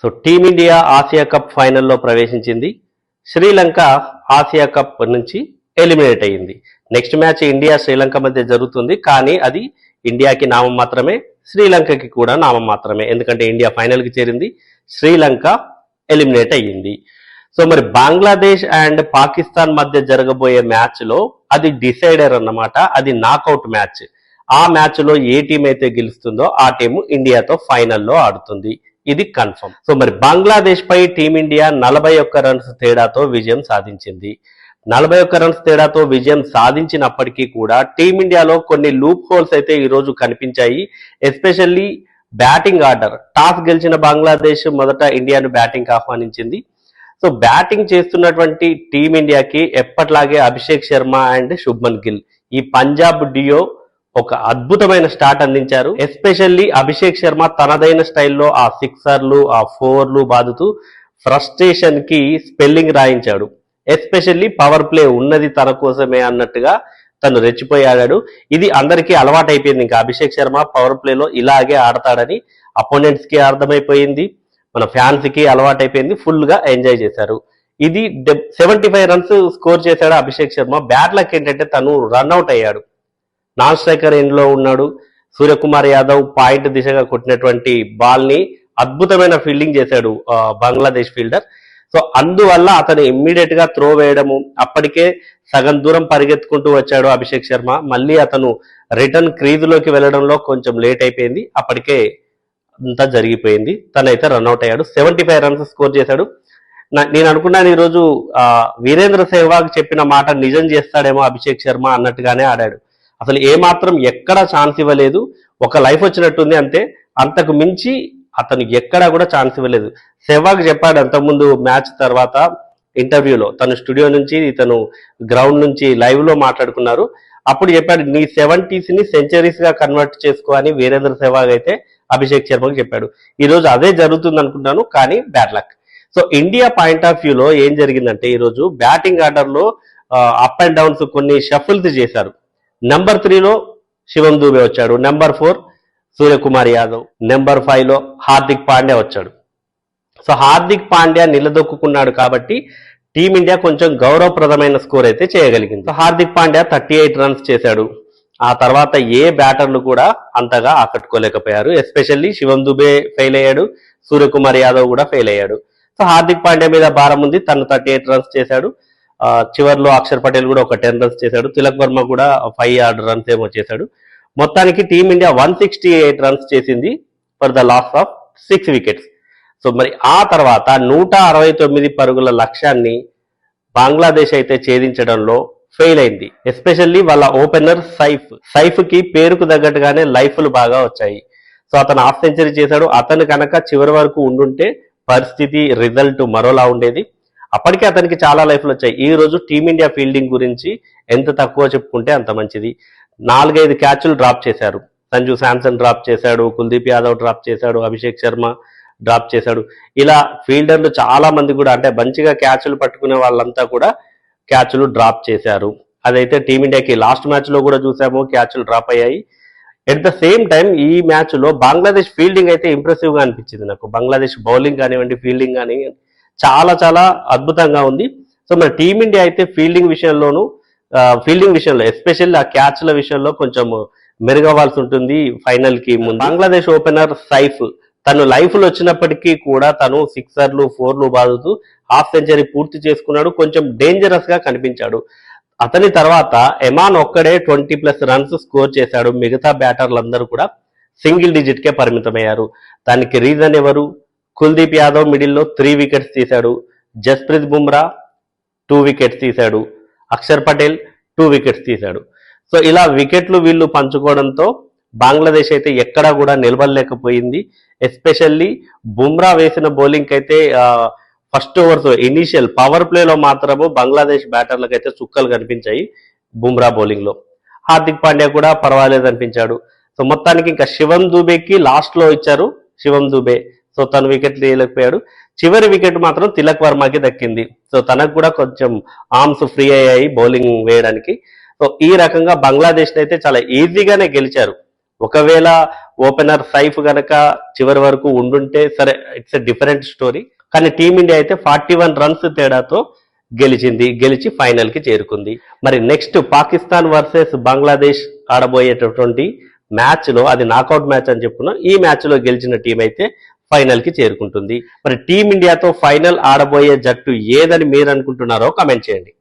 So team India Asia cup ఫైనల్లో ప్రవేశించింది. Sri Lanka Asia cup నుంచి ఎలిమినేట్ అయ్యింది. నెక్స్ట్ మ్యాచ్ ఇండియా శ్రీలంక మధ్య జరుగుతుంది, కానీ అది ఇండియాకి నామం మాత్రమే, శ్రీలంకకి కూడా నామం మాత్రమే. ఎందుకంటే ఇండియా ఫైనల్కి చేరింది, శ్రీలంక ఎలిమినేట్ అయ్యింది. సో మరి బంగ్లాదేశ్ అండ్ పాకిస్తాన్ మధ్య జరగబోయే మ్యాచ్ లో అది డిసైడర్ అన్నమాట. అది నాకౌట్ మ్యాచ్. ఆ మ్యాచ్ లో ఏ టీం అయితే గెలుస్తుందో ఆ టీం ఇండియాతో ఫైనల్లో ఆడుతుంది. ఇది కన్ఫర్మ్. సో మరి బంగ్లాదేశ్ పై టీమిండియా 41 రన్స్ తేడాతో విజయం సాధించింది. 41 రన్స్ తేడాతో విజయం సాధించినప్పటికీ కూడా టీమిండియాలో కొన్ని లూప్ హోల్స్ అయితే ఈరోజు కనిపించాయి. Especially batting order. టాస్ గెలిచిన బంగ్లాదేశ్ మొదట ఇండియాను బ్యాటింగ్ ఆహ్వానించింది. సో బ్యాటింగ్ చేస్తున్నటువంటి టీమిండియాకి ఎప్పట్లాగే అభిషేక్ శర్మ అండ్ శుభ్మన్ గిల్, ఈ పంజాబ్ డియో ఒక అద్భుతమైన స్టార్ట్ అందించారు. ఎస్పెషల్లీ అభిషేక్ శర్మ తనదైన స్టైల్లో ఆ సిక్సర్లు, ఆ ఫోర్లు బాదుతూ ఫ్రస్ట్రేషన్ కి స్పెల్లింగ్ రాయించాడు. ఎస్పెషల్లీ పవర్ ప్లే ఉన్నది తన కోసమే అన్నట్టుగా తను రెచ్చిపోయి ఆడాడు. ఇది అందరికీ అలవాటు అయిపోయింది. ఇంకా అభిషేక్ శర్మ పవర్ ప్లేలో ఇలాగే ఆడతాడని అపోనెంట్స్ కి అర్థమైపోయింది, మన ఫ్యాన్స్ కి అలవాటు అయిపోయింది. ఫుల్ గా ఎంజాయ్ చేశారు. ఇది 75 రన్స్ స్కోర్ చేశాడు అభిషేక్ శర్మ. బ్యాడ్ లక్ ఏంటంటే తను రన్అట్ అయ్యాడు. నాన్ స్ట్రైకర్ ఎండ్ లో ఉన్నాడు. సూర్యకుమార్ యాదవ్ పాయింట్ దిశగా కొట్టినటువంటి బాల్ ని అద్భుతమైన ఫీల్డింగ్ చేశాడు బంగ్లాదేశ్ ఫీల్డర్. సో అందువల్ల అతను ఇమ్మీడియట్ గా త్రో వేయడము, అప్పటికే సగం దూరం పరిగెత్తుకుంటూ వచ్చాడు అభిషేక్ శర్మ. మళ్ళీ అతను రిటర్న్ క్రీజ్ లోకి వెళ్ళడంలో కొంచెం లేట్ అయిపోయింది. అప్పటికే అంతా జరిగిపోయింది. తనైతే రన్అట్ అయ్యాడు. 75 రన్స్ స్కోర్ చేశాడు. నేను అనుకున్నాను ఈరోజు వీరేంద్ర సెహ్వాగ్ చెప్పిన మాట నిజం చేస్తాడేమో అభిషేక్ శర్మ అన్నట్టుగానే ఆడాడు. అసలు ఏమాత్రం ఎక్కడా ఛాన్స్ ఇవ్వలేదు. ఒక లైఫ్ వచ్చినట్టుంది అంతే, అంతకు మించి అతను ఎక్కడా కూడా ఛాన్స్ ఇవ్వలేదు. సెహ్వాగ్ చెప్పాడు అంతకుముందు మ్యాచ్ తర్వాత ఇంటర్వ్యూలో, తను స్టూడియో నుంచి ఇతను గ్రౌండ్ నుంచి లైవ్ లో మాట్లాడుకున్నారు. అప్పుడు చెప్పాడు, నీ 70s ని సెంచరీస్ గా కన్వర్ట్ చేసుకో అని వీరేంద్ర సెహ్వాగ్ అయితే అభిషేక్ శర్మకి చెప్పాడు. ఈ రోజు అదే జరుగుతుంది అనుకుంటాను, కానీ bad luck. So India point of వ్యూలో ఏం జరిగిందంటే ఈరోజు బ్యాటింగ్ ఆర్డర్ లో అప్ అండ్ డౌన్స్ కొన్ని షఫుల్స్ చేశారు. నెంబర్ 3లో శివం దూబే వచ్చాడు, నెంబర్ 4 సూర్యకుమార్ యాదవ్, నెంబర్ 5లో హార్దిక్ పాండ్యా వచ్చాడు. సో హార్దిక్ పాండ్యా నిలదొక్కున్నాడు కాబట్టి టీమిండియా కొంచెం గౌరవప్రదమైన స్కోర్ అయితే చేయగలిగింది. సో హార్దిక్ పాండ్యా 38 రన్స్ చేశాడు. ఆ తర్వాత ఏ బ్యాటర్లు కూడా అంతగా ఆకట్టుకోలేకపోయారు. ఎస్పెషల్లీ శివం దుబే ఫెయిల్ అయ్యాడు, సూర్యకుమార్ యాదవ్ కూడా ఫెయిల్ అయ్యాడు. సో హార్దిక్ పాండ్యా మీద భారం ఉంది. తను 38 రన్స్ చేశాడు. చివర్లో అక్షర్ పటేల్ కూడా ఒక 10 రన్స్ చేశాడు. తిలక్ వర్మ కూడా 5 రన్స్ ఏమో చేశాడు. మొత్తానికి టీమిండియా 168 రన్స్ చేసింది for the loss of 6 wickets. So మరి ఆ తర్వాత 169 పరుగుల లక్ష్యాన్ని బంగ్లాదేశ్ అయితే ఛేదించడంలో ఫెయిల్ అయింది. ఎస్పెషల్లీ వాళ్ళ ఓపెనర్ సైఫ్ కి పేరుకు తగ్గట్టుగానే లైఫ్లు బాగా వచ్చాయి. సో అతను హాఫ్ సెంచరీ చేశాడు. అతను కనుక చివరి వరకు ఉండుంటే పరిస్థితి, రిజల్ట్ మరోలా ఉండేది. అప్పటికే అతనికి చాలా లైఫ్లు వచ్చాయి. ఈ రోజు టీమిండియా ఫీల్డింగ్ గురించి ఎంత తక్కువ చెప్పుకుంటే అంత మంచిది. 4-5 క్యాచ్లు డ్రాప్ చేశారు. సంజు శాంసన్ డ్రాప్ చేశాడు, కుల్దీప్ యాదవ్ డ్రాప్ చేశాడు, అభిషేక్ శర్మ డ్రాప్ చేశాడు. ఇలా ఫీల్డర్లు చాలా మంది కూడా, అంటే మంచిగా క్యాచ్లు పట్టుకునే వాళ్ళంతా కూడా క్యాచ్లు డ్రాప్ చేశారు. అదైతే టీమిండియాకి లాస్ట్ మ్యాచ్ లో కూడా చూసాము, క్యాచ్లు డ్రాప్ అయ్యాయి. ఎట్ ద సేమ్ టైం ఈ మ్యాచ్ లో బంగ్లాదేశ్ ఫీల్డింగ్ అయితే ఇంప్రెసివ్ గా అనిపించింది నాకు. బంగ్లాదేశ్ బౌలింగ్ కానివ్వండి, ఫీల్డింగ్ కానివ్వండి, చాలా చాలా అద్భుతంగా ఉంది. సో మరి టీమిండియా అయితే ఫీల్డింగ్ విషయంలో ఎస్పెషల్లీ ఆ క్యాచ్ల విషయంలో కొంచెం మెరుగవ్వాల్సి ఉంటుంది ఫైనల్ కి ముందు. బంగ్లాదేశ్ ఓపెనర్ సైఫ్ తను లైఫ్ లో వచ్చినప్పటికీ కూడా తను సిక్సర్లు, 4లు బాదుతూ హాఫ్ సెంచరీ పూర్తి చేసుకున్నాడు. కొంచెం డేంజరస్ గా కనిపించాడు. అతని తర్వాత ఎమాన్ ఒక్కడే 20+ రన్స్ స్కోర్ చేశాడు. మిగతా బ్యాటర్లందరూ కూడా సింగిల్ డిజిట్ కే పరిమితమయ్యారు. దానికి రీజన్ ఎవరు? కుల్దీప్ యాదవ్ మిడిల్లో 3 వికెట్స్ తీశాడు, జస్ప్రీత్ బుమ్రా 2 వికెట్స్ తీశాడు, అక్షర్ పటేల్ 2 వికెట్స్ తీశాడు. సో ఇలా వికెట్లు వీళ్ళు పంచుకోవడంతో బంగ్లాదేశ్ అయితే ఎక్కడా కూడా నిలబడలేకపోయింది. ఎస్పెషల్లీ బుమ్రా వేసిన బౌలింగ్ అయితే ఫస్ట్ ఓవర్స్ ఇనీషియల్ పవర్ ప్లేలో మాత్రము బంగ్లాదేశ్ బ్యాటర్లకు అయితే చుక్కలు కనిపించాయి బుమ్రా బౌలింగ్ లో. హార్దిక్ పాండ్యా కూడా పర్వాలేదు అనిపించాడు. సో మొత్తానికి ఇంకా శివం దూబేకి లాస్ట్ లో ఇచ్చారు. శివం దూబే సో తను వికెట్ తీయలేకపోయాడు. చివరి వికెట్ మాత్రం తిలక్ వర్మకి దక్కింది. సో తనకు కూడా కొంచెం ఆర్మ్స్ ఫ్రీ అయ్యాయి బౌలింగ్ వేయడానికి. సో ఈ రకంగా బంగ్లాదేశ్ అయితే చాలా ఈజీగానే గెలిచారు. ఒకవేళ ఓపెనర్ సైఫ్ గనక చివరి వరకు ఉండుంటే సరే, ఇట్స్ ఎ డిఫరెంట్ స్టోరీ. కానీ టీమిండియా అయితే 41 రన్స్ తేడాతో గెలిచి ఫైనల్ కి చేరుకుంది. మరి నెక్స్ట్ పాకిస్తాన్ వర్సెస్ బంగ్లాదేశ్ ఆడబోయేటటువంటి మ్యాచ్ లో, అది నాకౌట్ మ్యాచ్ అని చెప్పుకున్నాం, ఈ మ్యాచ్ లో గెలిచిన టీం అయితే ఫైనల్ కి చేరుకుంటుంది. మరి టీమిండియాతో ఫైనల్ ఆడబోయే జట్టు ఏదని మీరు అనుకుంటున్నారో కామెంట్ చేయండి.